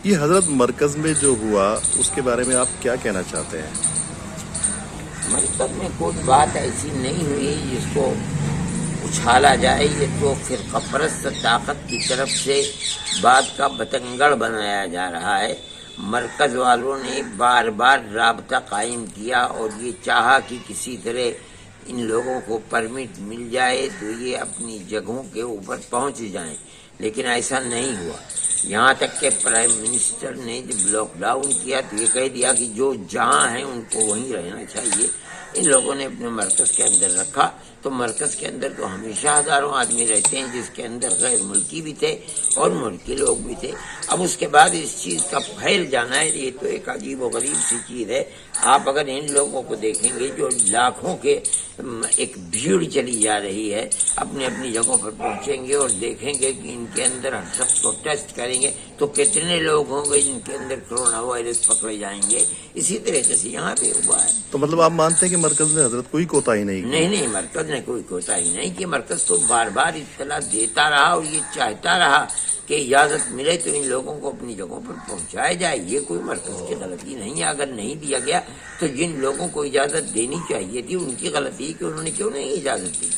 یہ حضرت مرکز میں جو ہوا اس کے بارے میں آپ کیا کہنا چاہتے ہیں؟ مرکز میں کوئی بات ایسی نہیں ہوئی جس کو اچھالا جائے. یہ تو فرقہ پرست طاقت کی طرف سے بات کا بتنگڑ بنایا جا رہا ہے. مرکز والوں نے بار بار رابطہ قائم کیا اور یہ چاہا کہ کسی طرح ان لوگوں کو پرمٹ مل جائے تو یہ اپنی جگہوں کے اوپر پہنچ جائیں، لیکن ایسا نہیں ہوا. یہاں تک کہ پرائم منسٹر نے جب لاک ڈاؤن کیا تو یہ کہہ دیا کہ جو جہاں ہیں ان کو وہیں رہنا چاہیے. ان لوگوں نے اپنے مرکز کے اندر رکھا تو مرکز کے اندر تو ہمیشہ ہزاروں آدمی رہتے ہیں، جس کے اندر غیر ملکی بھی تھے اور ملکی لوگ بھی تھے. اب اس کے بعد اس چیز کا پھیل جانا ہے، یہ تو ایک عجیب و غریب سی چیز ہے. آپ اگر ان لوگوں کو دیکھیں گے جو لاکھوں کے ایک بھیڑ چلی جا رہی ہے، اپنی اپنی جگہوں پر پہنچیں گے اور دیکھیں گے کہ ان کے اندر ہر شخص کو ٹیسٹ کریں گے تو کتنے لوگ ہوں گے جن کے اندر کرونا وائرس پکڑے جائیں گے. اسی طرح سے یہاں بھی ہوا ہے. تو مطلب آپ مانتے ہیں کہ مرکز نے حضرت کوئی کوتاہی نہیں کی؟ نہیں، مرکز نے کوئی کوتاہی نہیں کی. مرکز تو بار بار اطلاع دیتا رہا اور یہ چاہتا رہا کہ اجازت ملے تو ان لوگوں کو اپنی جگہوں پر پہنچایا جائے. یہ کوئی مرکز کی غلطی نہیں ہے. اگر نہیں دیا گیا تو جن لوگوں کو اجازت دینی چاہیے تھی ان کی غلطی کہ انہوں نے کیوں نہیں اجازت دی.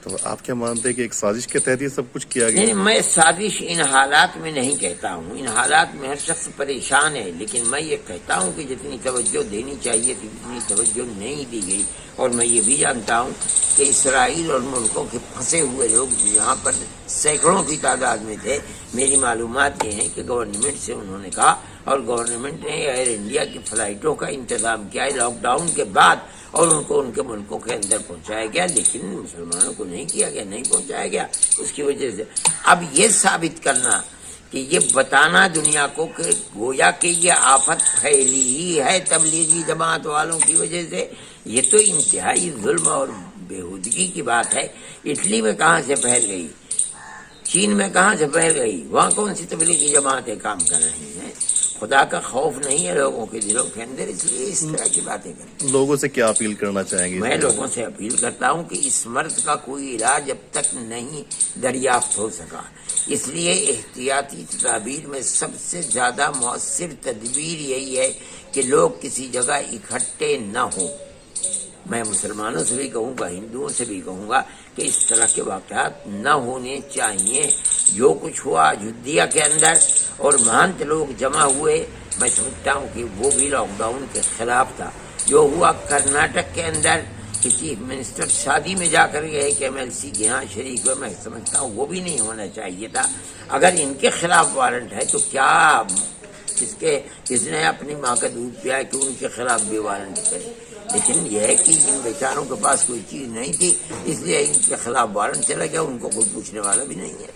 تو آپ کیا مانتے ہیں کہ ایک سازش کے تحت یہ سب کچھ کیا گیا؟ نہیں، میں سازش ان حالات میں نہیں کہتا ہوں. ان حالات میں ہر شخص پریشان ہے، لیکن میں یہ کہتا ہوں کہ جتنی توجہ دینی چاہیے تھی اتنی توجہ نہیں دی گئی. اور میں یہ بھی جانتا ہوں کہ اسرائیل اور ملکوں کے پھنسے ہوئے لوگ جو یہاں پر سینکڑوں کی تعداد میں تھے، میری معلومات یہ ہیں کہ گورنمنٹ سے انہوں نے کہا اور گورنمنٹ نے ایئر انڈیا کی فلائٹوں کا انتظام کیا ہے لاک ڈاؤن کے بعد اور ان کو ان کے ملکوں کے اندر پہنچایا گیا، لیکن مسلمانوں کو نہیں کیا گیا، نہیں پہنچایا گیا. اس کی وجہ سے اب یہ ثابت کرنا کہ یہ بتانا دنیا کو کہ گویا کہ یہ آفت پھیلی ہی ہے تبلیغی جماعت والوں کی وجہ سے، یہ تو انتہائی ظلم اور بےہودگی کی بات ہے. اٹلی میں کہاں سے پھیل گئی؟ چین میں کہاں سے پھیل گئی؟ وہاں کون سی تبلیغی جماعتیں کام کر رہی ہیں؟ خدا کا خوف نہیں ہے لوگوں کے دلوں کے اندر، اس لیے اس طرح کی باتیں کریں. لوگوں سے کیا اپیل کرنا چاہیں گے؟ میں لوگوں سے اپیل کرتا ہوں کہ اس مرض کا کوئی علاج اب تک نہیں دریافت ہو سکا، اس لیے احتیاطی تدابیر میں سب سے زیادہ مؤثر تدبیر یہی ہے کہ لوگ کسی جگہ اکٹھے نہ ہوں. میں مسلمانوں سے بھی کہوں گا، ہندوؤں سے بھی کہوں گا کہ اس طرح کے واقعات نہ ہونے چاہیے. جو کچھ ہوا اجودھیا کے اندر اور مہنت لوگ جمع ہوئے، میں سمجھتا ہوں کہ وہ بھی لاک ڈاؤن کے خلاف تھا. جو ہوا کرناٹک کے اندر کہ چیف منسٹر شادی میں جا کر گئے کہ MLC کے یہاں شریک ہوئے، میں سمجھتا ہوں وہ بھی نہیں ہونا چاہیے تھا. اگر ان کے خلاف وارنٹ ہے تو کیا کس نے اپنی ماں کا دودھ پیا کہ ان کے خلاف بھی وارنٹ کرے؟ لیکن یہ ہے کہ ان بیچاروں کے پاس کوئی چیز نہیں تھی، اس لیے ان کے خلاف وارنٹ چلا گیا، ان کو کوئی پوچھنے والا بھی نہیں ہے.